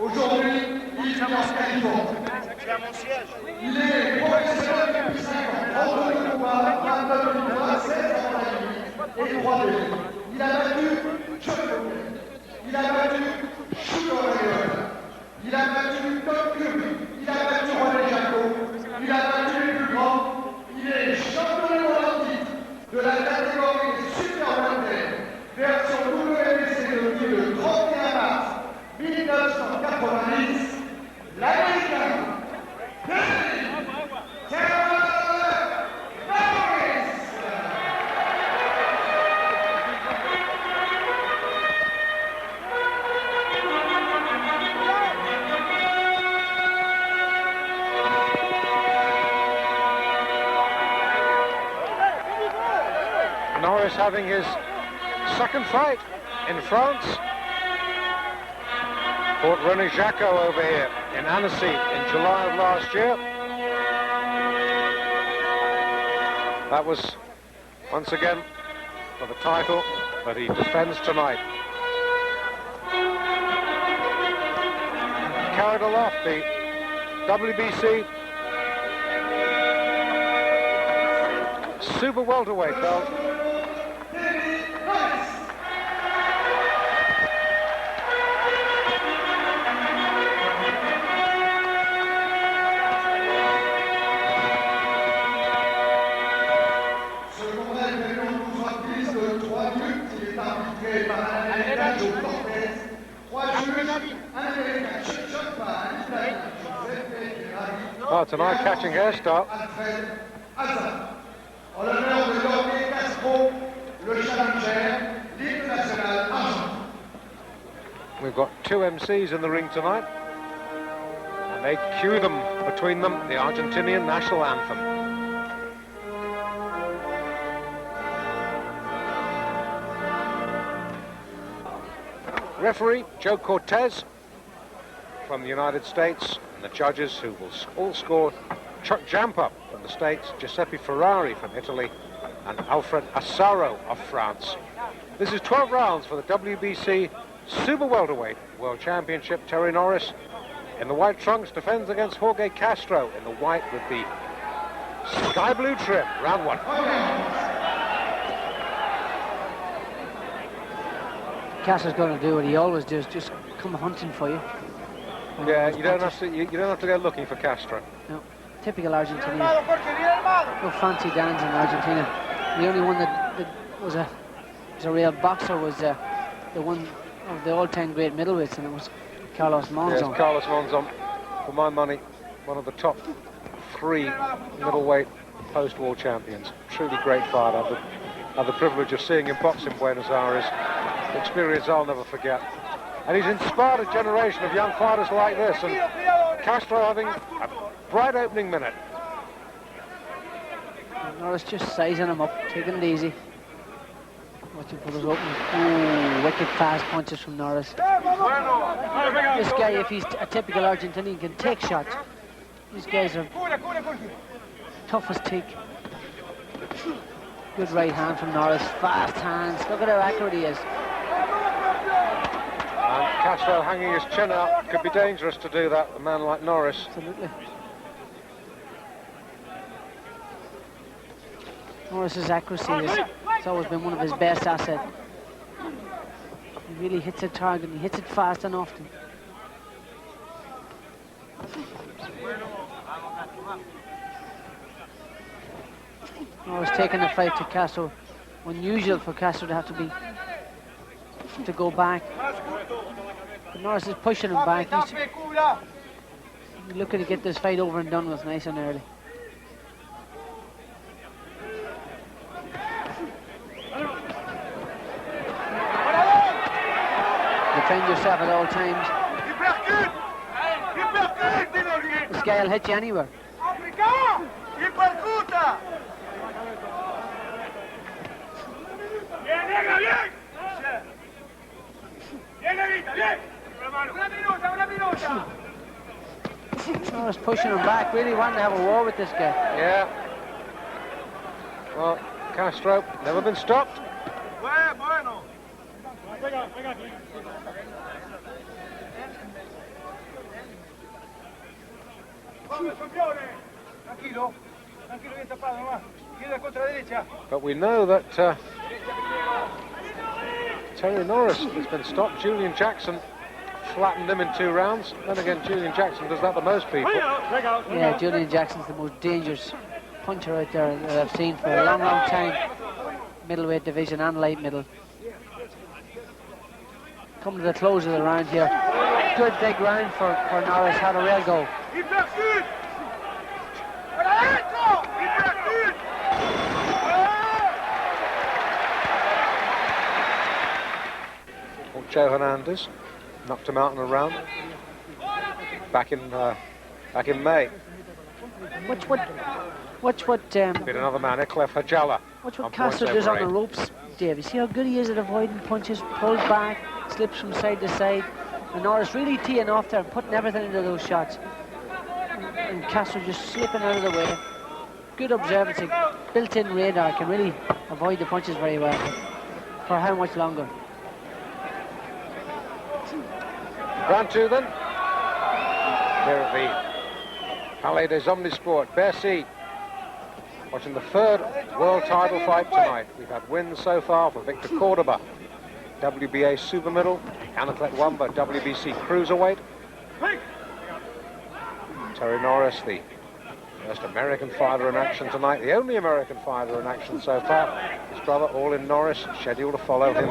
Aujourd'hui, il vit en Californie. Il est professionnel depuis 5 ans, 32 combats, 29 victoires, 16 avant et 3 défaites. Il a battu Jorge, il a battu Jorge, il a battu Tom Curry, il a battu il a battu les plus grands, il est champion du monde en titre de la catégorie des super welter, version WBC depuis le 31 mars 1990, l'Américain Norris. Norris having his second fight in France. Fought René Jacot over here in Annecy in July of last year. That was once again for the title that he defends tonight. Carried aloft the WBC super welterweight belt. Oh, tonight catching hairstyle. En l'honneur de Jorge Castro, le challenger, l'hymne national argentin. We've got two MCs in the ring tonight, and they cue them between them the Argentinian national anthem. Referee Joe Cortez from the United States, and the judges who will all score: Chuck Jampa from the States, Giuseppe Ferrari from Italy, and Alfred Assaro of France. This is 12 rounds for the WBC Super Welterweight World Championship. Terry Norris in the white trunks defends against Jorge Castro in the white with the sky blue trim. Round one. Castro's going to do what he always does, just come hunting for you. Yeah, you don't have to go looking for Castro. No, typical Argentinian. No fancy dans in Argentina. The only one that was a real boxer was the one of the all-time great middleweights, and it was Carlos Monzon. Yes, Carlos Monzon, for my money, one of the top 3 middleweight post-war champions. Truly great fighter. I had the privilege of seeing him box in Buenos Aires. Experience I'll never forget. And he's inspired a generation of young fighters like this, and Castro having a bright opening minute. Norris just sizing him up, taking it easy. Watching for those openings. Ooh, wicked fast punches from Norris. This guy, if he's a typical Argentinian, can take shots. These guys are tough as teak. Good right hand from Norris, fast hands. Look at how accurate he is. And Castro hanging his chin up. Could be dangerous to do that, a man like Norris. Absolutely. Norris's accuracy has always been one of his best assets. He really hits a target, and he hits it fast and often. Norris taking the fight to Castro. Unusual for Castro to have to go back. But Norris is pushing him back. He's looking to get this fight over and done with nice and early. Defend yourself at all times. This guy will hit you anywhere. Norris pushing him back, really wanting to have a war with this guy. Yeah. Well, Castro, never been stopped. But we know that Terry Norris has been stopped. Julian Jackson flattened him in 2 rounds. Then again, Julian Jackson does that to most people. Yeah, Julian Jackson's the most dangerous puncher out there that I've seen for a long time. Middleweight division and light middle. Come to the close of the round here. Good big round for Norris. Had a real go. Joe Hernandez knocked him out in a round back in May. Watch what Bit another man, Eklef Hajala. Watch what Castro does on the ropes, Dave. You see how good he is at avoiding punches, pulls back, slips from side to side. And Norris really teeing off there, putting everything into those shots. And Castro just slipping out of the way. Good observancy, built-in radar, can really avoid the punches very well. For how much longer? Round 2 then. Here at the Palais des Omnisports, Bercy. Watching the 3rd world title fight tonight. We've had wins so far for Victor Cordoba, WBA Super Middle, Anatlet Wamba, WBC Cruiserweight. Terry Norris, the first American fighter in action tonight, the only American fighter in action so far. His brother, Orlin Norris, scheduled to follow him.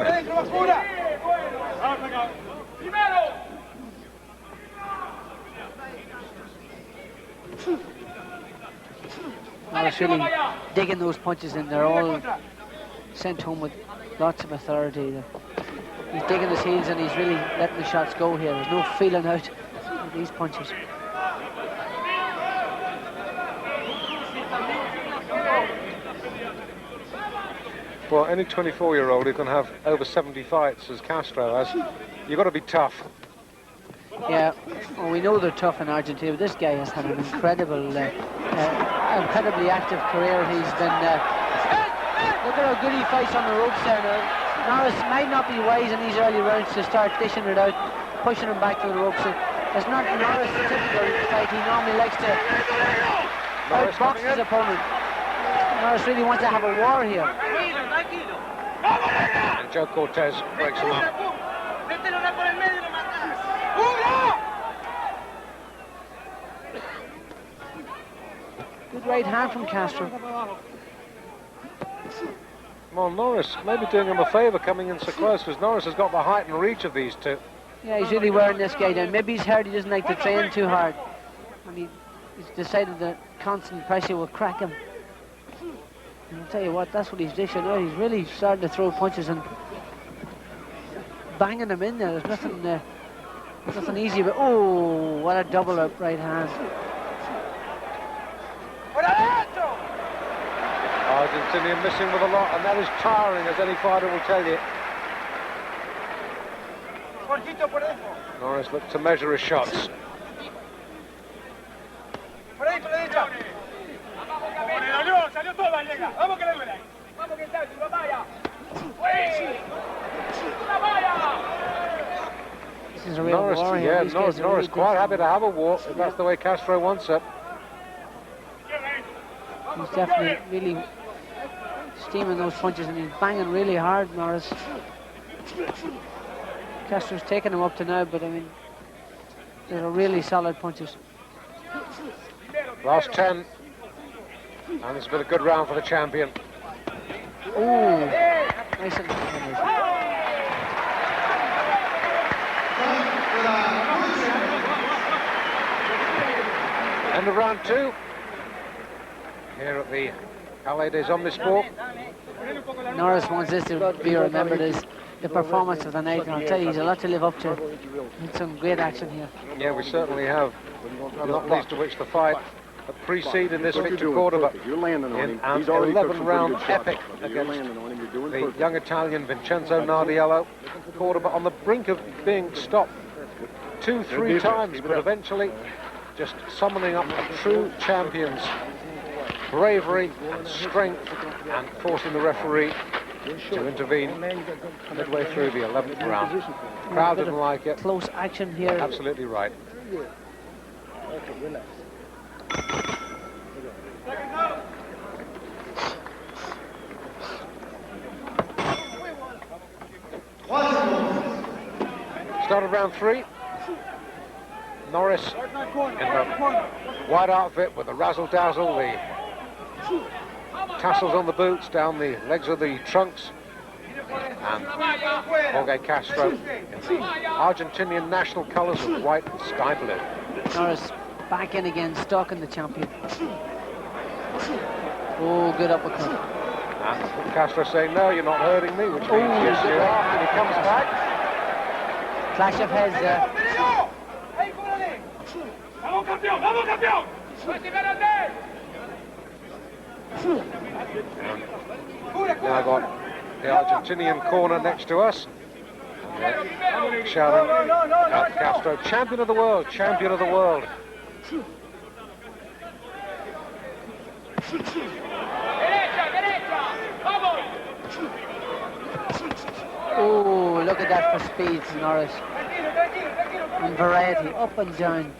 Norris really digging those punches in. They're all sent home with lots of authority. He's digging his heels and he's really letting the shots go here. There's no feeling out with these punches. Well, any 24-year-old who can have over 70 fights as Castro has, you've got to be tough. Yeah, well, we know they're tough in Argentina, but this guy has had an incredibly active career. He's been, look at how good he fights on the ropes there now. Norris might not be wise in these early rounds to start dishing it out, pushing him back to the ropes. It's not Norris' typical fight. He normally likes to outbox his opponent. Norris really wants to have a war here. And Joe Cortez breaks him up. Good right hand from Castro. Well, Norris maybe doing him a favour coming in so close, because Norris has got the height and reach of these two. Yeah, he's really wearing this guy down. Maybe he's heard he doesn't like to train too hard. And he's decided that constant pressure will crack him. And I'll tell you what, that's what he's dishing out. He's really starting to throw punches and banging them in there. There's nothing easy, but oh, what a double up right hand. Argentinian missing with a lot, and that is tiring, as any fighter will tell you. Norris looked to measure his shots. This is a real war here. Yeah, Norris quite happy to have a war, if that's the way Castro wants it. He's definitely really steaming those punches, and he's banging really hard, Norris. Castro's taking him up to now, but I mean, they're really solid punches. Last 10, and it's been a good round for the champion. Ooh, nice and finished. End of round 2. Here at the Palais des Omnisports. Norris wants this to be remembered as the performance of the night, and I'll tell you, he's a lot to live up to. It's some great action here. Yeah, we certainly have. Not least of which the fight that preceded this Victor Cordoba in an 11-round epic against the young Italian Vincenzo Nardiello. Cordoba on the brink of being stopped 2-3 times, but eventually just summoning up a true champion's bravery and strength and forcing the referee to intervene midway through the 11th round. Crowd didn't like it. Close action here. Absolutely right. Started round 3. Norris in the white outfit with the razzle-dazzle, the tassels on the boots, down the legs of the trunks, and Jorge Castro in the Argentinian national colours of white and sky blue. Norris back in again, stalking the champion. Oh, good uppercut. And Castro saying, no, you're not hurting me, which means yes, you are, and he comes back. Clash of heads there. Now I got the Argentinian corner next to us. And shouting at Castro, champion of the world, champion of the world. Oh, look at that for speed, Norris. And variety, up and down.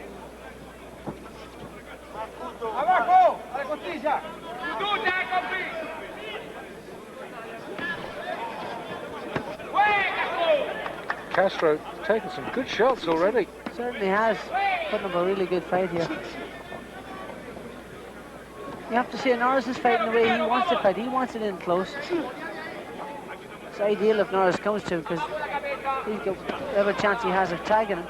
Castro taking some good shots already. Certainly has. Putting up a really good fight here. You have to say Norris is fighting the way he wants to fight. He wants it in close. It's ideal if Norris comes to him because he's got every chance he has of tagging him.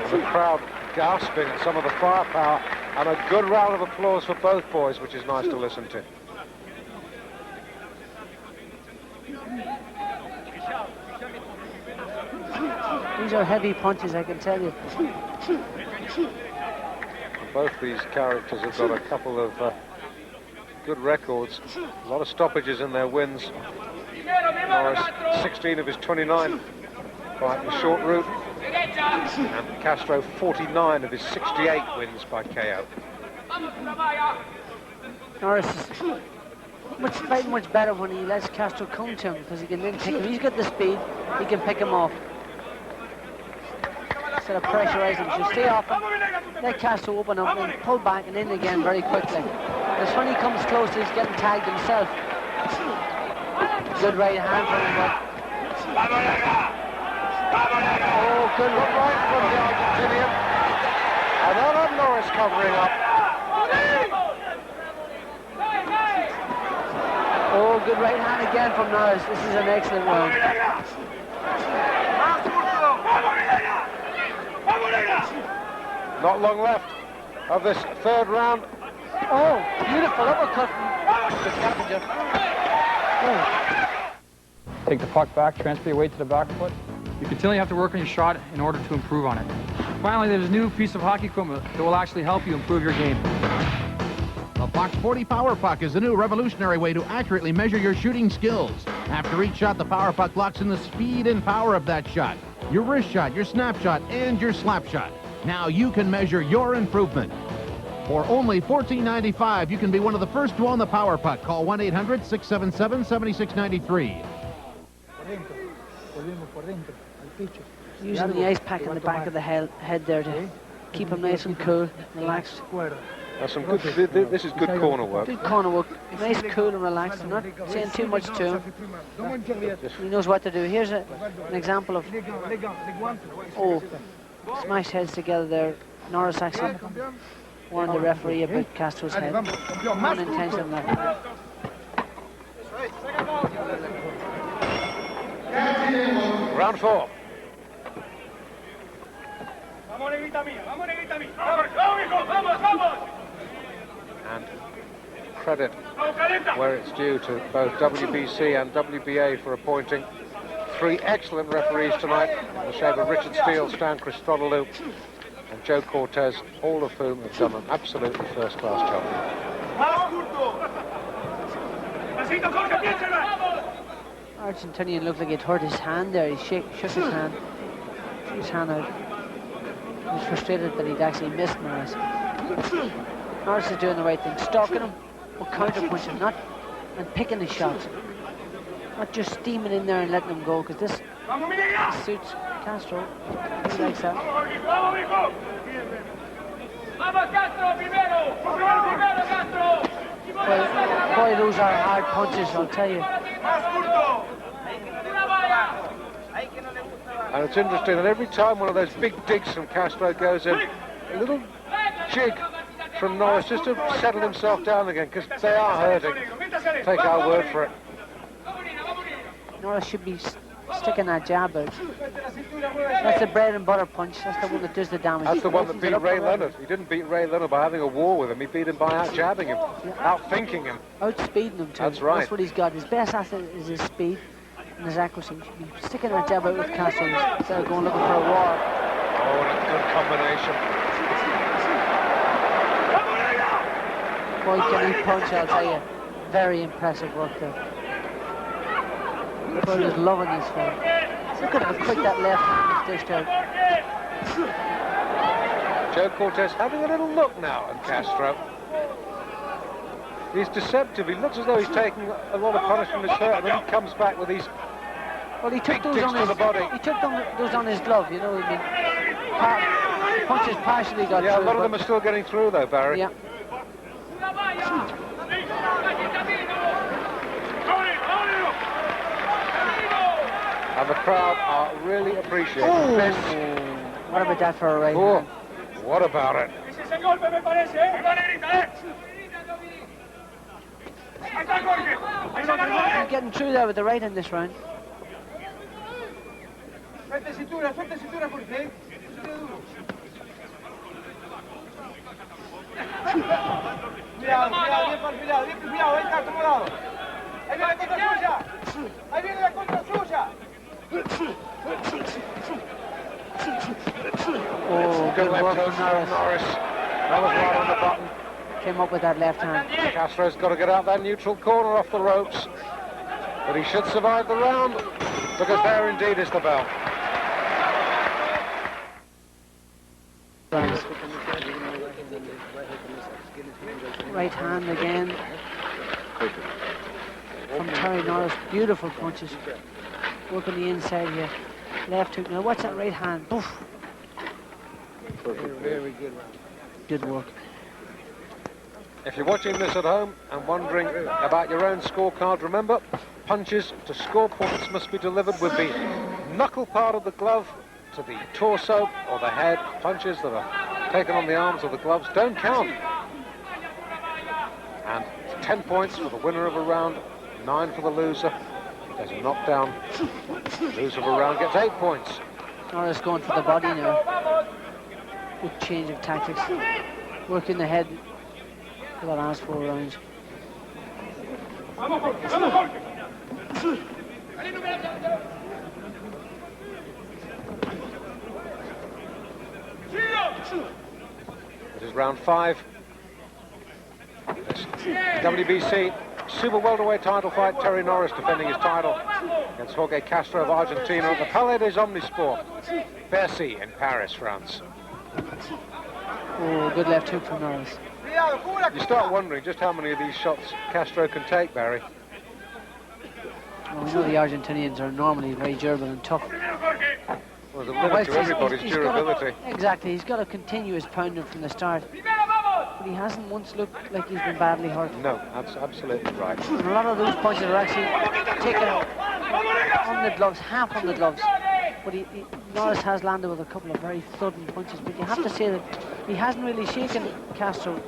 The crowd gasping at some of the firepower, and a good round of applause for both boys, which is nice to listen to. These are heavy punches, I can tell you. Both these characters have got a couple of good records. A lot of stoppages in their wins. Norris, 16 of his 29 by the short route. And Castro, 49 of his 68 wins by KO. Norris is fighting much better when he lets Castro come to him because he can then pick him. He's got the speed, he can pick him off. Instead of pressurising him, so stay off him, let Castro open up and pull back and in again very quickly. Because when he comes close, he's getting tagged himself. Good right hand from him, but... Oh, good right from the Argentinian. And then Norris covering up. Oh, good right hand again from Norris. This is an excellent round. Not long left of this third round. Oh, beautiful uppercut from the challenger. Oh. Take the puck back, transfer your weight to the back foot. You continually have to work on your shot in order to improve on it. Finally, there's a new piece of hockey equipment that will actually help you improve your game. The Fox 40 Power Puck is a new revolutionary way to accurately measure your shooting skills. After each shot, the Power Puck locks in the speed and power of that shot, your wrist shot, your snap shot, and your slap shot. Now you can measure your improvement. For only $14.95, you can be one of the first to own the Power Puck. Call 1-800-677-7693. Using the ice pack in the back of the head there to keep him nice and cool, relaxed. That's some good. This is good corner work. Good corner work. Nice, cool and relaxed. I'm not saying too much to him. He knows what to do. Here's an example of... Oh, smash heads together there. Norris actually warned the referee about Castro's head. Unintentional. Round 4. And credit where it's due to both WBC and WBA for appointing 3 excellent referees tonight, in the shape of Richard Steele, Stan Christodoulou and Joe Cortez, all of whom have done an absolutely first-class job. Argentinian looked like he'd hurt his hand there. He shook his hand. Shook his hand out. He was frustrated that he'd actually missed Norris. Norris is doing the right thing, stalking him, or counter punching, not and picking his shots. Not just steaming in there and letting them go, because this suits Castro. He likes that. Well, boy, those are hard punches, I'll tell you. And it's interesting that every time one of those big digs from Castro goes in, a little jig from Norris just to settle himself down again, because they are hurting. Take our word for it. Norris should be sticking that jab out. That's the bread and butter punch. That's the one that does the damage. That's the one that beat Ray Leonard. He didn't beat Ray Leonard by having a war with him. He beat him by out-jabbing him, out-thinking him. Outspeeding him, too. That's right. That's what he's got. His best asset is his speed and his accuracy. He should be sticking that jab out with Castro instead of going looking for a war. Oh, and a good combination. Boy, can he punch, I'll tell you. Very impressive work there. Boy, he's loving this fight. Look at how quick that left hand is dished out. Joe Cortez having a little look now at Castro. He's deceptive. He looks as though he's taking a lot of punishment in his hurt, and then he comes back with these Well, he took big those digs on to his the body. He took those on his glove, you know. I mean, punches partially got Yeah, through. a lot of them are still getting through, though, Barry. Yeah. And the crowd are really appreciating this. What about that for a right Oh, hand? what about it? He's getting through there with the right in this round. Oh, good Good work left from hook from Norris. That was right on the button. Came up with that left hand. Castro's got to get out that neutral corner off the ropes. But he should survive the round, because there indeed is the bell. Right hand again from Terry Norris. Beautiful punches. Working the inside here. Left hook. Now watch that right hand. Poof. Very good round. Good work. If you're watching this at home and wondering about your own scorecard, remember, punches to score points must be delivered with the knuckle part of the glove to the torso or the head. Punches that are taken on the arms or the gloves don't count. And 10 points for the winner of a round, 9 for the loser. There's a knockdown. Loser of a round gets 8 points. Norris going for the body now. Good change of tactics. Working the head for the last 4 rounds. This is round 5. This WBC Super Welterweight title fight. Terry Norris defending his title against Jorge Castro of Argentina at the Palais des Omnisports, Bercy in Paris, France. Oh, good left hook from Norris. You start wondering just how many of these shots Castro can take, Barry. Well, we know the Argentinians are normally very durable and tough. Well, there's a limit to everybody's durability. Exactly, he's got to continue his pounding from the start. But he hasn't once looked like he's been badly hurt. No, that's absolutely right. And a lot of those punches are actually taken on the gloves, half on the gloves. But Norris has landed with a couple of very thudding punches. But you have to say that he hasn't really shaken Castro.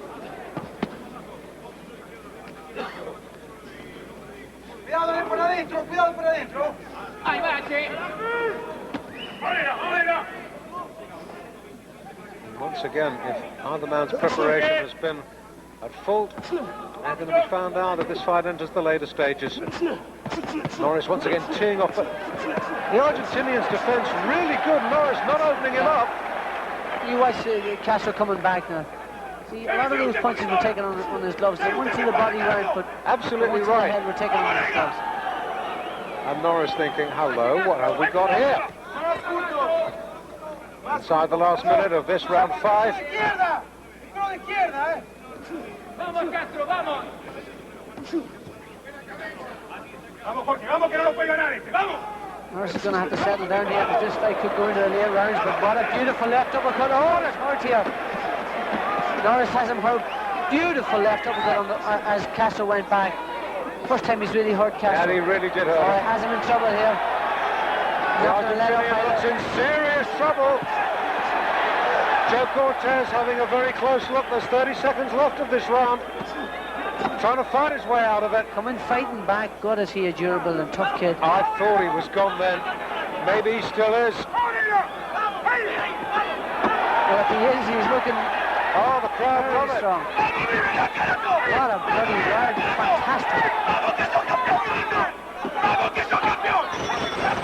Cuidado por adentro, cuidado por adentro. Ahí va, che. Once again, if either man's preparation has been at fault, they're going to be found out if this fight enters the later stages. Norris once again teeing off, but the Argentinian's defense really good. Norris not opening him up. You watch Castro coming back now. See, a lot of those punches were taken on his gloves. They went to the body round, but Absolutely the right. head were taken on his gloves. And Norris thinking, hello, what have we got here? Inside the last minute of this round 5. Vamos, Castro, vamos. Norris is going to have to settle down here because this fight could go into the late rounds, but what a beautiful left uppercut. Oh, it hurt here. Norris has him hurt. Beautiful left uppercut on the, as Castro went back. First time he's really hurt Castro. And he really did hurt. Oh, he has him in trouble here. The Argentinian looks in serious trouble. Joe Cortez having a very close look. There's 30 seconds left of this round. Trying to fight his way out of it. Coming fighting back. God, is he a durable and tough kid. I thought he was gone then. Maybe he still is. Well, if he is, he's looking Oh, the crowd love very it. strong. What a bloody yard. Fantastic.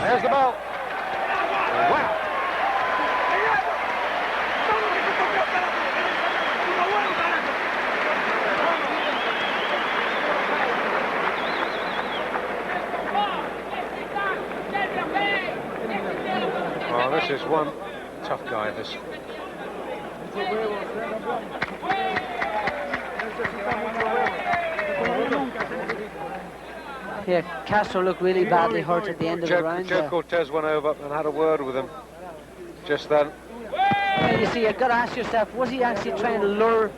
There's the bell. Wow. Well, this is one tough guy, this. Yeah, Castro looked really badly hurt at the end of the round. Joe Cortez went over and had a word with him just then. Well, you see, you've got to ask yourself, was he actually trying to lure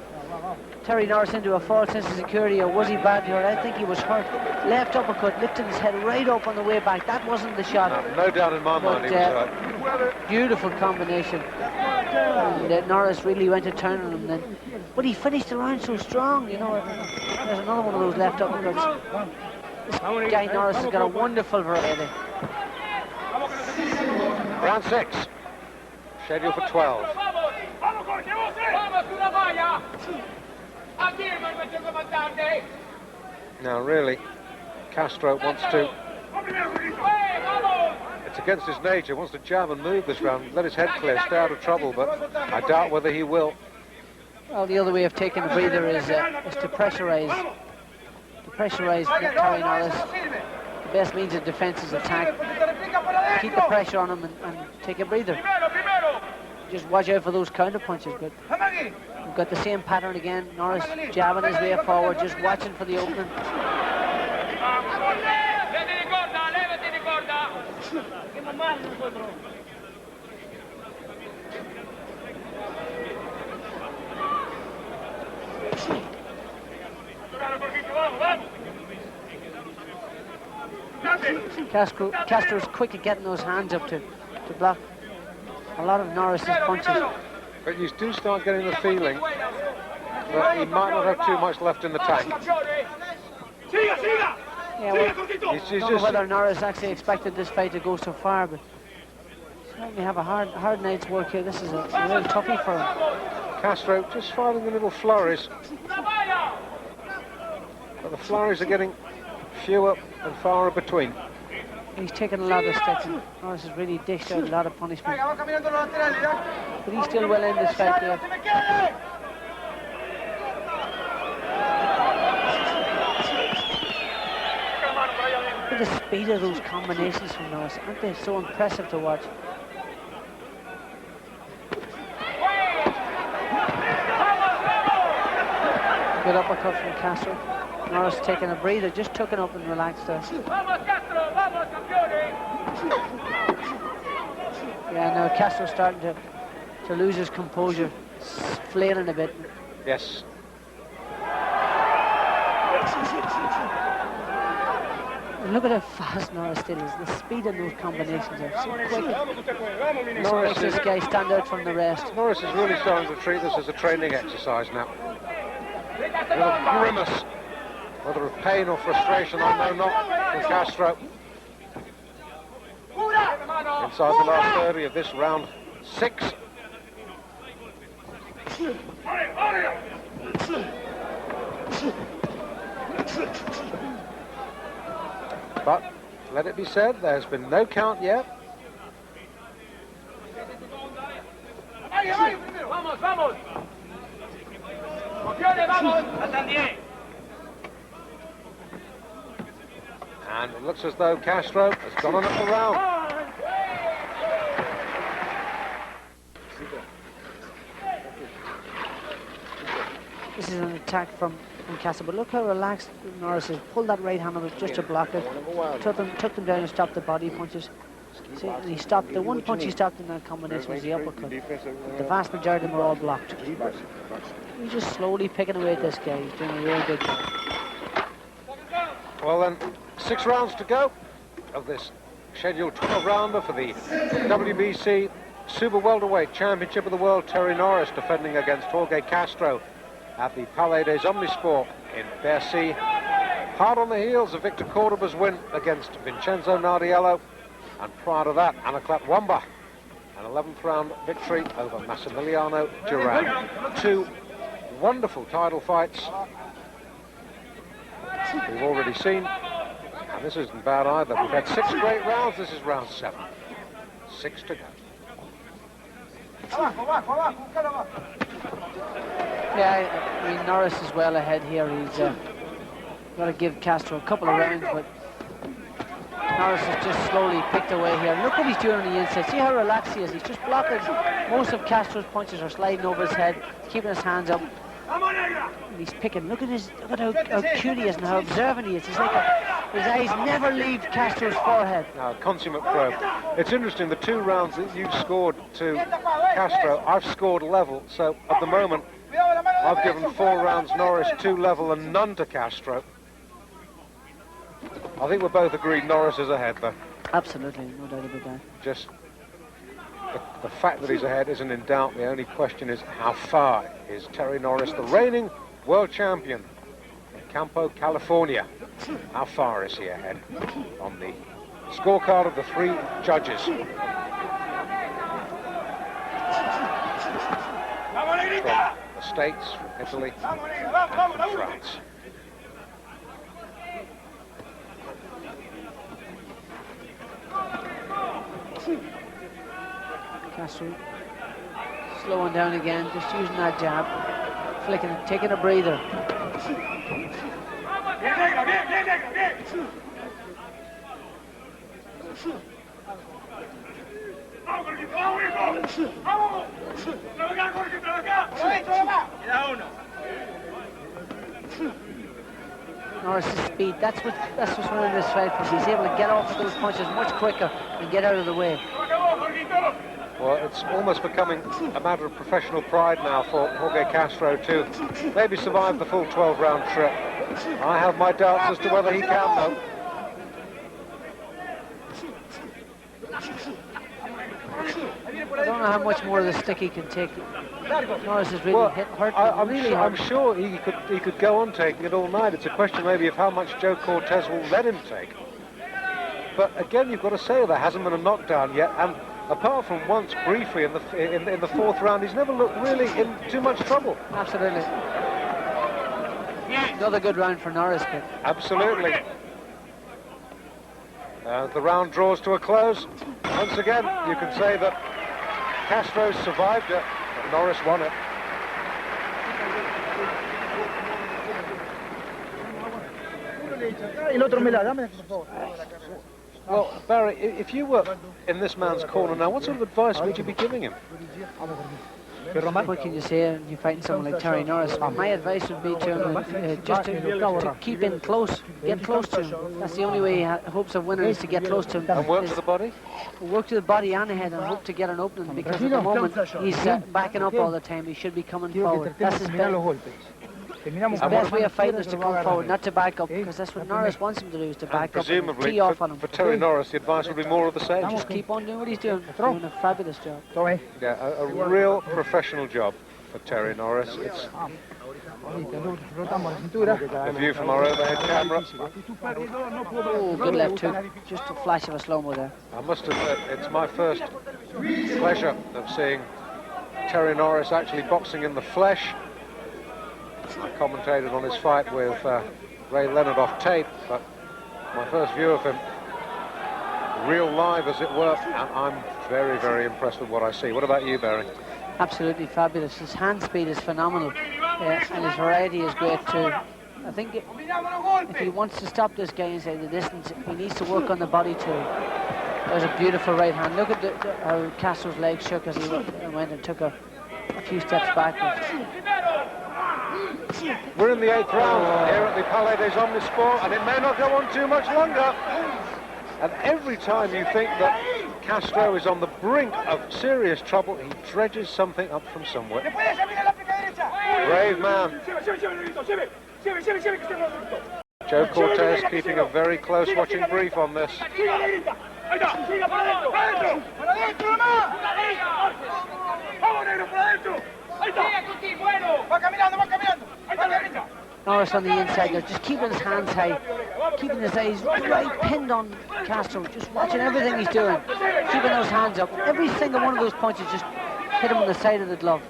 Terry Norris into a false sense of security, or was he badly hurt? I think he was hurt. Left uppercut, lifted his head right up on the way back. That wasn't the shot. No doubt in my mind he was hurt. Beautiful combination. And Norris really went to turn on him then. But he finished the round so strong, you know. There's another one of those left uppercuts. This guy Norris has got a wonderful variety. Round 6. Scheduled for 12. Now really, Castro wants to... It's against his nature, wants to jab and move this round, let his head clear, stay out of trouble, but I doubt whether he will. Well, the other way of taking a breather is to pressurise. To pressurise Terry Norris. The best means of defence is attack. Keep the pressure on him and take a breather. Just watch out for those counter punches. But we've got the same pattern again. Norris jabbing his way forward, just watching for the opening. Castro's quick at getting those hands up to block a lot of Norris's punches. But you do start getting the feeling that he might not have too much left in the tank. Yeah, well, I don't know whether Norris actually expected this fight to go so far, but certainly have a hard night's work here. This is a real toughie for him. Castro just fighting the little flurries. But the flurries are getting fewer and far between. He's taken a lot of sticks. Norris has really dished out a lot of punishment. But he's still well in this fight there. Look at the speed of those combinations from Norris. Aren't they so impressive to watch? Good uppercut from Castro. Norris taking a breather, just took it up and relaxed there. Yeah, now Castro's starting to lose his composure, flailing a bit. Yes. And look at how fast Norris still is. The speed of those combinations are so quick. Norris makes this guy stand out from the rest. Norris is really starting to treat this as a training exercise now. With a grimace, whether of pain or frustration, I know not, from Castro. Inside the last 30 of this round 6. But let it be said, there's been no count yet. And it looks as though Castro has gone on up the round. This is an attack from from Castro. But look how relaxed Norris is. Pulled that right hand up just to block it. Took them down and stopped the body punches. See, and he stopped. The one punch he stopped in that combination was the uppercut. The vast majority of them were all blocked. He's just slowly picking away at this guy. He's doing a real good job. Well then, 6 rounds to go of this scheduled 12-rounder for the WBC Super Welterweight Championship of the World. Terry Norris defending against Jorge Castro at the Palais des Omnisports in Bercy. Hard on the heels of Victor Cordoba's win against Vincenzo Nardiello, and prior to that, Anaclet Wamba, an 11th round victory over Massimiliano Duran. 2 wonderful title fights we've already seen, and this isn't bad either. We've had 6 great rounds. This is round 7. 6 to go. Yeah, I mean, Norris is well ahead here. He's got to give Castro a couple of rounds, but Norris has just slowly picked away here. Look what he's doing on the inside. See how relaxed he is. He's just blocking. Most of Castro's punches are sliding over his head, keeping his hands up. And he's picking. Look at how cute he is and how observant he is. He's like his eyes never leave Castro's forehead. Now, consummate pro. It's interesting, the 2 rounds that you've scored to Castro, I've scored level. So at the moment, I've given 4 rounds Norris, 2 level and none to Castro. I think we're both agreed Norris is ahead, though. Absolutely, no doubt about that. Just the fact that he's ahead isn't in doubt. The only question is how far is Terry Norris, the reigning world champion in Campo, California. How far is he ahead on the scorecard of the 3 judges? From the States, from Italy, and from France. Castro slowing down again, just using that jab, flicking it, taking a breather. Norris's speed, that's what's running this fight, because he's able to get off those punches much quicker and get out of the way. Well, it's almost becoming a matter of professional pride now for Jorge Castro to maybe survive the full 12-round trip. I have my doubts as to whether he can, though. I don't know how much more of the stick he can take. Norris is really hurt I'm sure he could go on taking it all night. It's a question maybe of how much Joe Cortez will let him take. But again, you've got to say there hasn't been a knockdown yet, and apart from once briefly in the 4th round, he's never looked really in too much trouble. Absolutely. Another good round for Norris. But absolutely. The round draws to a close. Once again, you can say that Castro survived it, but Norris won it. Well, Barry, if you were in this man's corner now, what sort of advice would you be giving him? What can you say when you're fighting someone like Terry Norris? My advice would be to him just to keep in close, get close to him. That's the only way he hopes of winning, is to get close to him. And work to the body? Work to the body and the head, and hope to get an opening, because at the moment he's backing up all the time. He should be coming forward. That's his best way of fighting is to come forward, not to back up, because that's what Norris wants him to do, is to back up and tee off on him. For Terry Norris, the advice would be more of the same. Just keep on doing what he's doing. Doing a fabulous job. Yeah, a real professional job for Terry Norris. It's a view from our overhead camera. Oh, good left hook. Just a flash of a slow-mo there. I must admit, it's my first pleasure of seeing Terry Norris actually boxing in the flesh. I commentated on his fight with Ray Leonard off tape, but my first view of him, real live as it were, and I'm very, very impressed with what I see. What about you, Barry? Absolutely fabulous. His hand speed is phenomenal, and his variety is great too. I think if he wants to stop this guy inside the distance, he needs to work on the body too. There's a beautiful right hand. Look at how Castro's legs shook as he went and took a few steps backwards. We're in the 8th round here at the Palais des Omnisports, and it may not go on too much longer. And every time you think that Castro is on the brink of serious trouble, he dredges something up from somewhere. Brave man. Joe Cortez keeping a very close watching brief on this. Norris on the inside there, just keeping his hands high, keeping his eyes right pinned on Castro, just watching everything he's doing, keeping those hands up. Every single one of those punches just hit him on the side of the glove.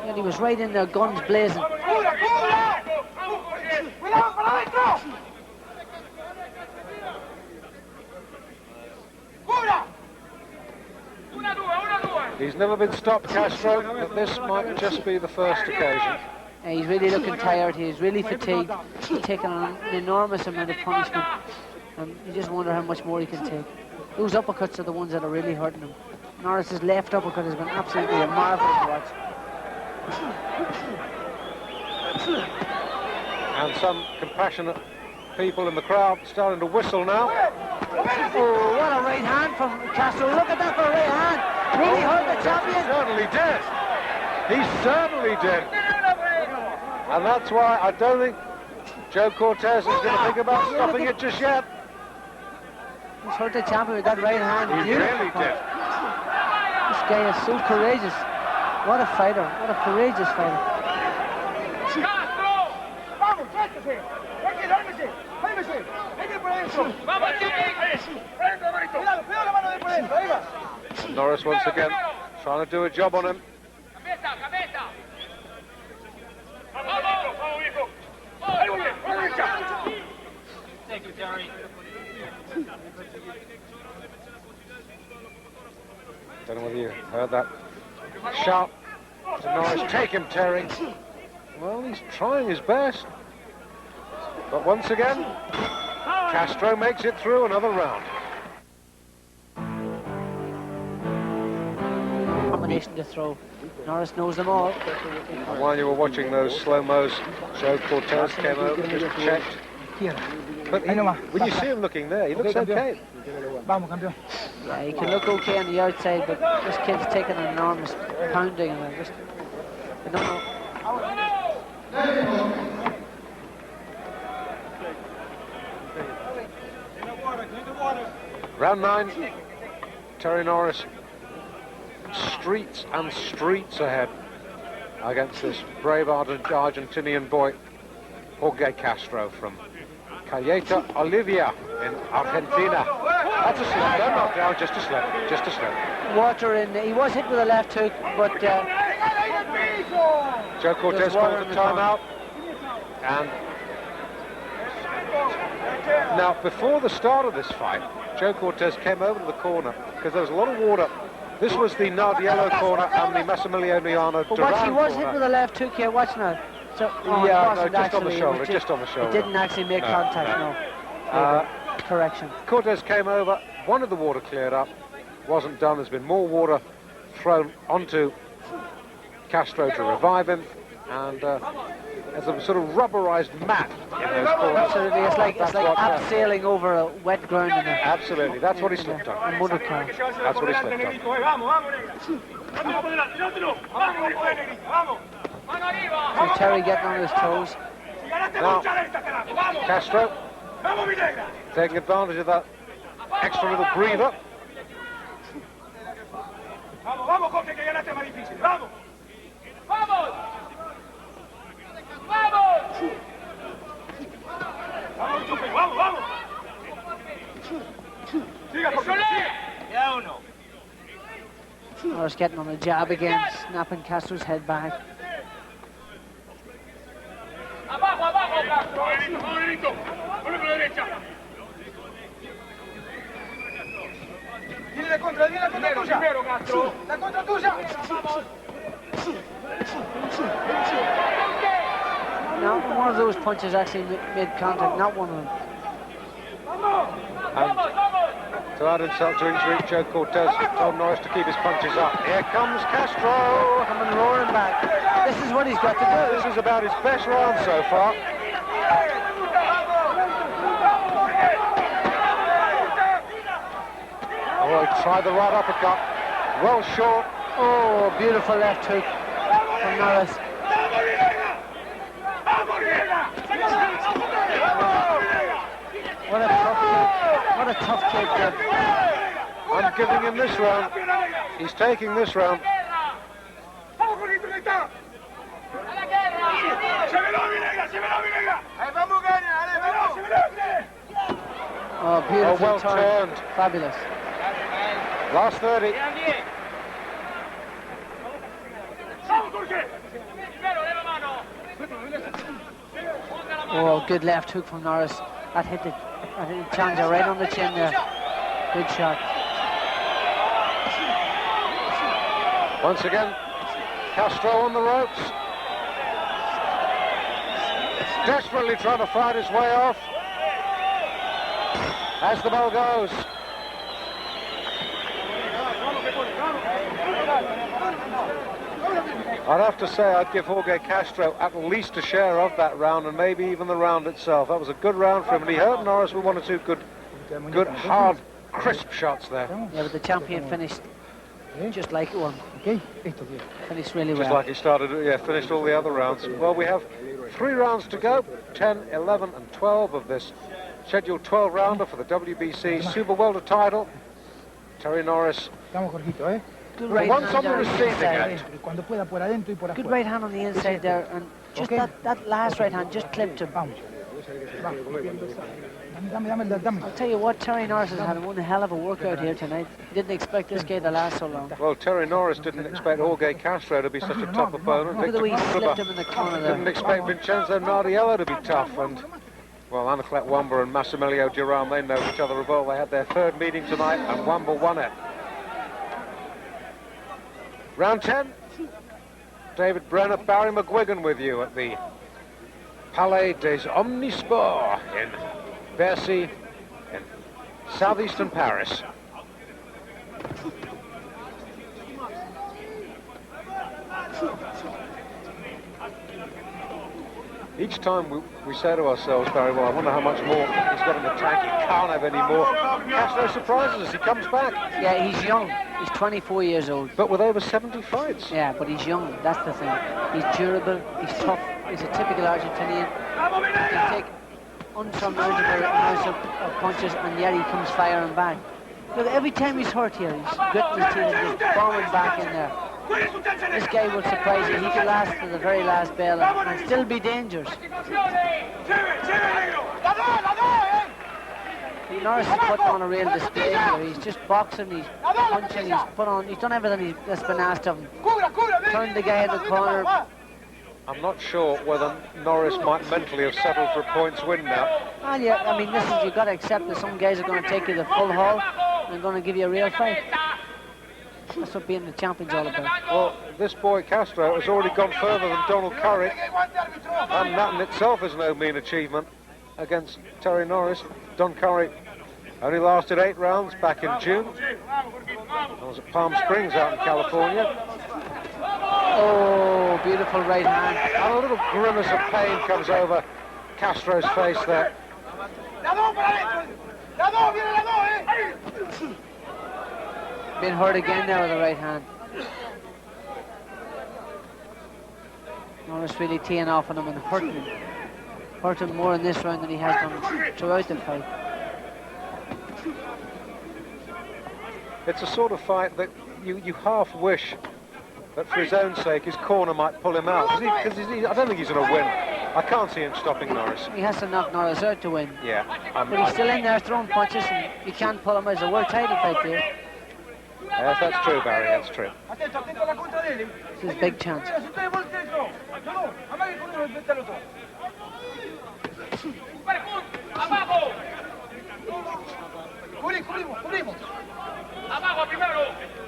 And he was right in there, guns blazing. He's never been stopped, Castro, but this might just be the first occasion. He's really looking tired, he's really fatigued. He's taken on an enormous amount of punishment. And you just wonder how much more he can take. Those uppercuts are the ones that are really hurting him. Norris's left uppercut has been absolutely a marvel to watch. And some compassionate people in the crowd starting to whistle now. Oh, what a right hand from Castro. Look at that for a right hand. Really hurt the champion. He certainly did. And that's why I don't think Joe Cortez is going to think about stopping it just yet. He's hurt the champion with that right hand. He really did. This guy is so courageous. What a fighter. What a courageous fighter. And Norris once again trying to do a job on him. Thank you, Terry. Don't know whether you heard that shout to Norris. Take him, Terry. Well, he's trying his best. But once again, Castro makes it through another round. Combination to throw. Norris knows them all. And while you were watching those slow-mos, Joe Cortez came over and just checked. But when you see him looking there, he looks okay. Yeah, he can look okay on the outside, but this kid's taking an enormous pounding, and I don't know. Round 9, Terry Norris, streets and streets ahead against this brave Argentinian boy, Jorge Castro from Caleta, Olivia in Argentina. That's a slip, no knockdown, just a slip. Water in, he was hit with a left hook, but Joe Cortez called a timeout. And now, before the start of this fight, Joe Cortez came over to the corner because there was a lot of water. This was the Nardiello corner and the Massimiliano Duran corner. He was hit with a left hook here, watch now. So, yeah, no, just on the shoulder, just on the shoulder. It didn't actually make contact, no. Correction. Cortez came over, wanted the water cleared up, wasn't done. There's been more water thrown onto Castro to revive him, and there's a sort of rubberized mat in those corners. Absolutely, it's like abseiling over a wet ground in there. Absolutely, that's what he slipped on. A motor car. That's what he slipped on. So Terry getting on his toes. Now, Castro taking advantage of that extra little breather. Norris getting on a jab again, snapping Castro's head back. Now, one of those punches actually made contact, not one of them. And To add insult to injury, Joe Cortez told Norris to keep his punches up. Here comes Castro, coming roaring back. This is what he's got to do. This is about his best round so far. Oh, he tried the right uppercut. Well short. Oh, beautiful left hook from Norris. What a tough kick. What a tough kick there. I'm giving him this round. He's taking this round. Oh, beautiful well turned. Fabulous. Last 30. Oh, good left hook from Norris. That hit the challenger right on the chin there. Good shot. Once again, Castro on the ropes. Desperately trying to fight his way off. As the bell goes. I'd have to say I'd give Jorge Castro at least a share of that round, and maybe even the round itself. That was a good round for him, and he hurt Norris with one or two good, hard, crisp shots there. Yeah, but the champion finished just like it won. Finished really well. Just like he started, yeah, finished all the other rounds. Well, we have 3 rounds to go, 10, 11 and 12 of this scheduled 12-rounder for the WBC Super Welter title. Terry Norris. Good right once hand on the receiving end. Good right hand on the inside there, and just that last right hand just clipped him. I'll tell you what, Terry Norris has had one hell of a workout here tonight. He didn't expect this guy to last so long. Well, Terry Norris didn't expect Jorge Castro to be such a tough opponent. Look at the way he slipped him in the corner there. Didn't expect Vincenzo Nardiello to be tough, and well, Anaclet Wamba and Massimiliano Duran, they know each other well. They had their 3rd meeting tonight, and Wamba won it. Round 10, David Brenner, Barry McGuigan with you at the Palais des Omnisports in Bercy, in southeastern Paris. Each time we say to ourselves, Barry, well, I wonder how much more he's got in the tank. He can't have any more. Castro surprises us. He comes back. Yeah, he's young. He's 24 years old. But with over 70 fights. Yeah, but he's young. That's the thing. He's durable. He's tough. He's a typical Argentinian. He can take unsurmountable amounts of punches, and yet he comes firing back. Look, every time he's hurt here, he's gritting his teeth and just bombing back in there. This guy will surprise you. He could last to the very last bell and still be dangerous. Norris is putting on a real display here. He's just boxing, he's punching, he's done everything that's been asked of him. Turned the guy in the corner. I'm not sure whether Norris might mentally have settled for a points win now. Well, yeah, I mean, listen, you've got to accept that some guys are going to take you the full haul and going to give you a real fight. That's what being the champion's all about. Well, this boy Castro has already gone further than Donald Curry, and that in itself is no mean achievement against Terry Norris. Don Curry only lasted 8 rounds back in June. I was at Palm Springs out in California. Oh, beautiful right hand. And a little grimace of pain comes over Castro's face there. Been hurt again now with the right hand. Norris really teeing off on him and hurting him. Hurt him more in this round than he has done throughout the fight. It's a sort of fight that you half wish that for his own sake his corner might pull him out. Because I don't think he's going to win. I can't see him stopping Norris. He has to knock Norris out to win. Yeah. But he's still in there throwing punches, and you can't pull him out. It's a world title fight there. Yes, that's true, Barry, that's true. It's his big chance.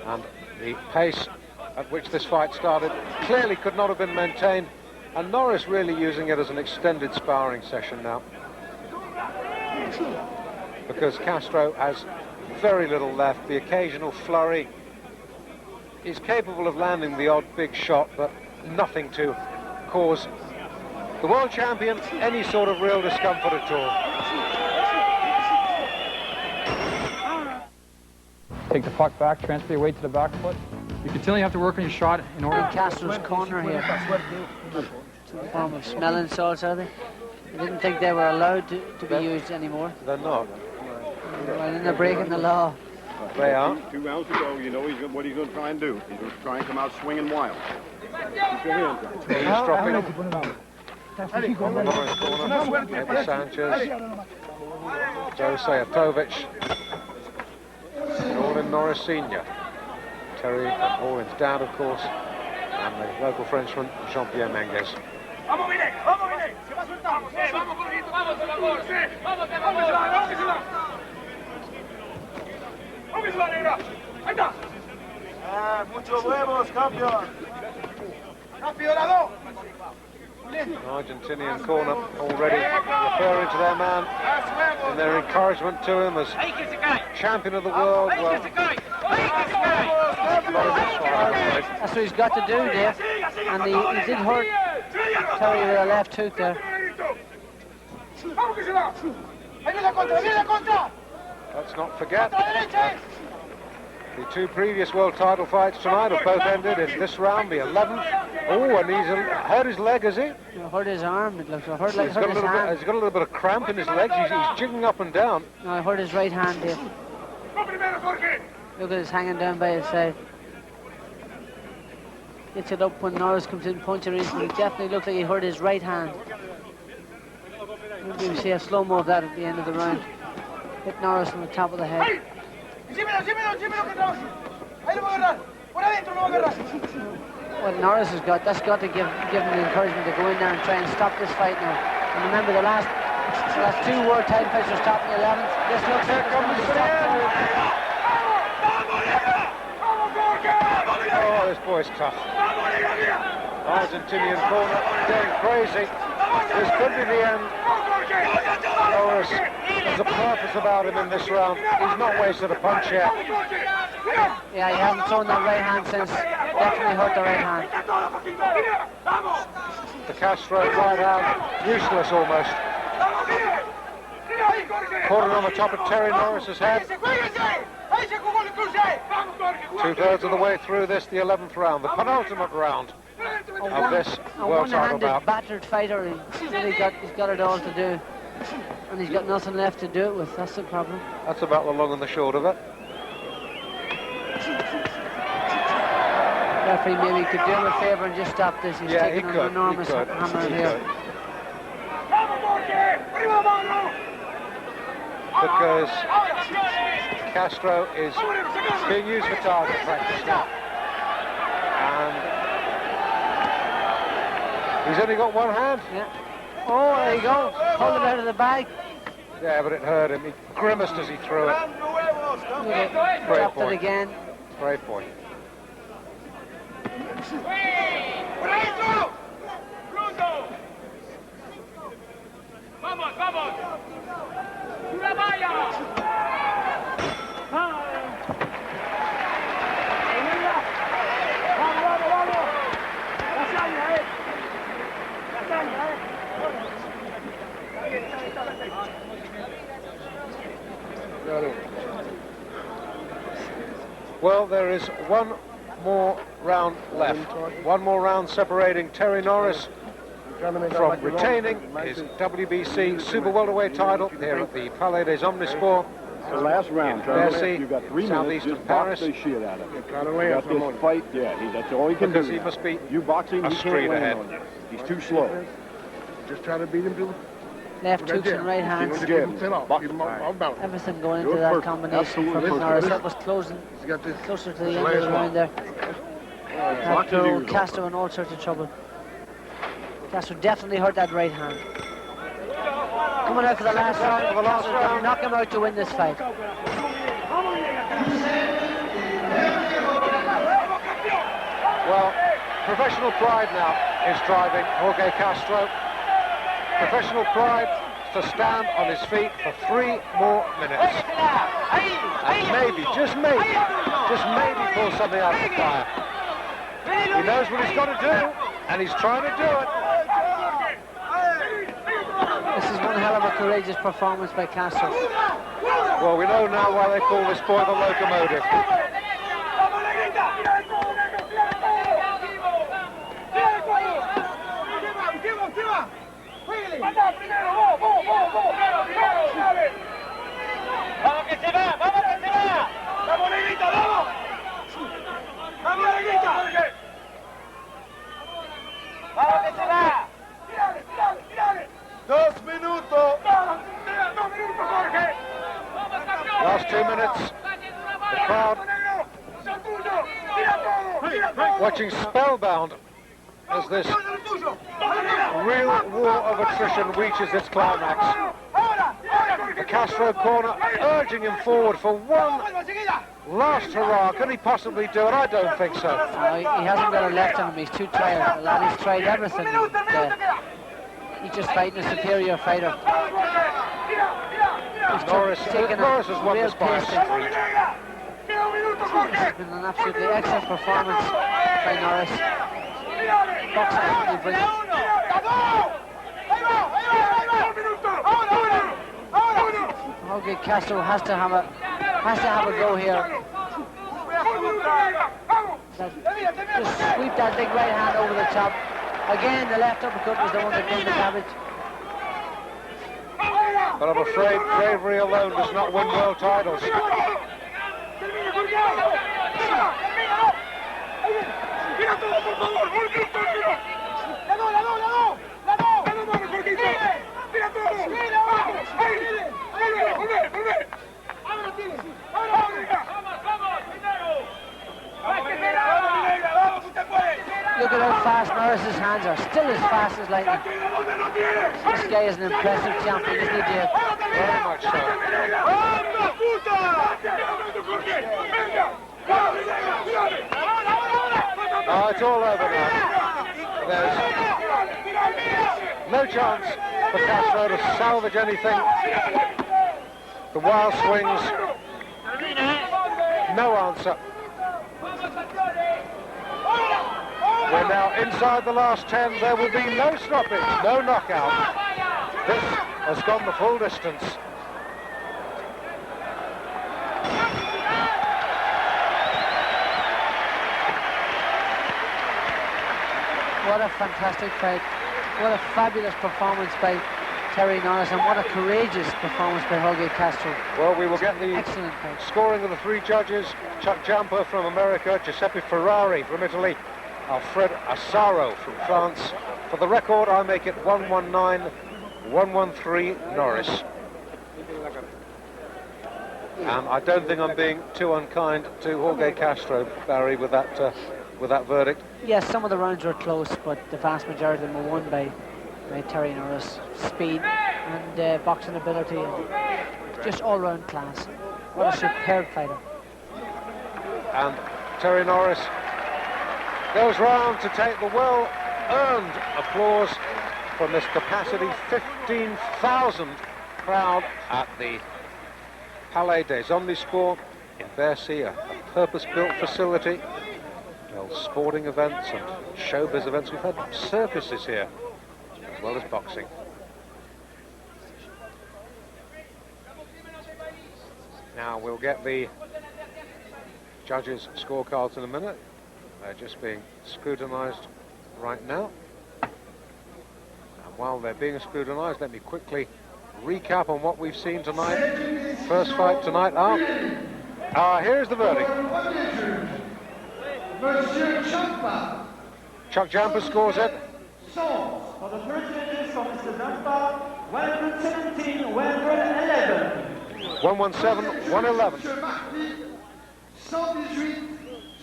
And the pace at which this fight started clearly could not have been maintained, and Norris really using it as an extended sparring session now, because Castro has very little left, the occasional flurry. He's capable of landing the odd big shot, but nothing to cause the world champion any sort of real discomfort at all. Take the puck back, transfer your weight to the back foot. You continually have to work on your shot in order. Castro's corner here. Some form of smelling salts, are they? I didn't think they were allowed to be used anymore. They're not. Well, then they're breaking the law. They are. 2 rounds to go. You know what he's going to try and do. He's going to try and come out swinging wild. Keep your hands up. He's dropping. Norris corner. Maybe Sanchez. Joe Sayatovic. All in Norris Senior. Terry Orlin's dad, of course, and the local Frenchman, Jean-Pierre Menges. Argentinian corner already referring to their man in their encouragement to him as champion of the world. Well, that's what he's got to do, Dave. And he did hurt Terry with a left hook there. Let's not forget the 2 previous world title fights tonight have both ended in this round, the 11th. Oh, and he's hurt his leg, has he? He hurt his arm, it looks like. Hurt his hand. He's got a little bit of cramp in his legs. He's jigging up and down. No, he hurt his right hand, Dave. Look at his hanging down by his side. Gets it up when Norris comes in punching in. He definitely looks like he hurt his right hand. Maybe we see a slow-mo of that at the end of the round. Hit Norris on the top of the head. What Norris has got, that's got to give him the encouragement to go in there and try and stop this fight now. And remember, the last 2 world title fights were stopped in the 11th. This looks like it's going to stop. Oh, this boy's tough. Argentinian corner going crazy. This could be the end. Norris, there's a purpose about him in this round. He's not wasted a punch yet. Yeah, he hasn't thrown that right hand since. Definitely hurt the right hand. The Castro right hand, useless almost. Caught it on the top of Terry Norris's head. 2/3 of the way through this, the 11th round, the penultimate round of this world title bout. Battered fighter, he's got it all to do, and he's got nothing left to do it with. That's the problem. That's about the long and the short of it. Referee maybe could do him a favour and just stop this. He's taking an enormous hammer here. Because Castro is being used for target practice now. And he's only got one hand. Yeah. Oh, there you go. Pulled it out of the bag. Yeah, but it hurt him. He grimaced as he threw it. Dropped it again. Great point. Vamos, vamos. ¡Una valla! Well, there is one more round left. One more round separating Terry Norris from retaining his WBC Super Welterweight title here at the Palais des Omnisports. The last round, Bercy, you got 3 minutes, southeastern just box Paris. the shit out of him. Got this fight, yeah, that's all he can Because do. he must be you boxing, a he street can't ahead. land on you. He's too slow. Just try to beat him to Left hooks and right hands. Everything going into that combination from Norris. That was closer to the end of the round there. That threw Castro in all sorts of trouble. Castro definitely hurt that right hand. Coming out for the last round. For the last round. Knock him out to win this fight. Well, professional pride now is driving Jorge Castro. Professional pride to stand on his feet for 3 more minutes. And maybe, just maybe pull something out of the fire. He knows what he's got to do, and he's trying to do it. This is one hell of a courageous performance by Castro. Well, we know now why they call this boy the locomotive. ¡Vamos que se va! ¡Vamos que se va! ¡Vamos, negrita, vamos! ¡Vamos, negrita! ¡Vamos que se va! ¡Tírale, tírale, tírale! 2 minutos. 2 minutos, Jorge! Last 2 minutes. The crowd watching spellbound as this real war of attrition reaches its climax. The Castro corner urging him forward for one last hurrah. Can he possibly do it? I don't think so. He hasn't got a left on him. He's too tired. The lad, he's tried everything. He's just fighting a superior fighter. Norris has won this by a street. This has been an absolutely excellent performance by Norris. Boxing absolutely brilliant. Jorge Castro has to have a go here. Just sweep that big right hand over the top. Again, the left uppercut was the one that did the damage. But I'm afraid bravery alone does not win world titles. Look at how fast Norris's hands are, still as fast as lightning. This guy is an impressive champion, isn't he, Dave? Very much so. Oh, it's all over now. There's no chance for Castro to salvage anything. The wild swings, no answer. We're now inside the last 10. There will be no stoppage, no knockout. This has gone the full distance. What a fantastic fight. What a fabulous performance by Terry Norris, and what a courageous performance by Jorge Castro. Well, we will get the Excellent fight. scoring of the 3 judges. Chuck Jampa from America, Giuseppe Ferrari from Italy, Alfred Assaro from France. For the record, I make it 119, 113 Norris. And I don't think I'm being too unkind to Jorge Castro, Barry, with that verdict. Yes, some of the rounds were close, but the vast majority of them were won by Terry Norris. Speed and boxing ability and just all-round class. What a superb fighter. And Terry Norris goes round to take the well-earned applause from this capacity 15,000 crowd at the Palais des Omnisports in Bercy, a purpose-built facility. Well, sporting events and showbiz events. We've had circuses here, as well as boxing. Now we'll get the judges' scorecards in a minute. They're just being scrutinised right now. And while they're being scrutinised, let me quickly recap on what we've seen tonight. First fight tonight up. Here's the verdict. Monsieur Champa. Chuck Jampa scores it. For the first judges from Mr. Champa, 117, 111. 117, 111. Monsieur Marty, 118,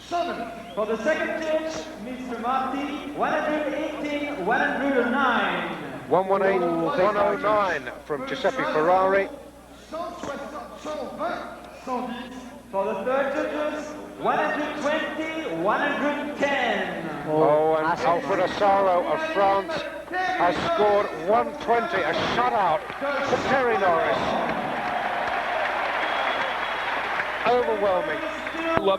7. For the second judge, Mr. Marty, 118, 109. 118, 109 from Giuseppe Ferrari. 120, 110. For the third judges, 120, 110. Oh, and Alfred Assaro of France has scored 120, a shutout for Terry Norris. Overwhelming.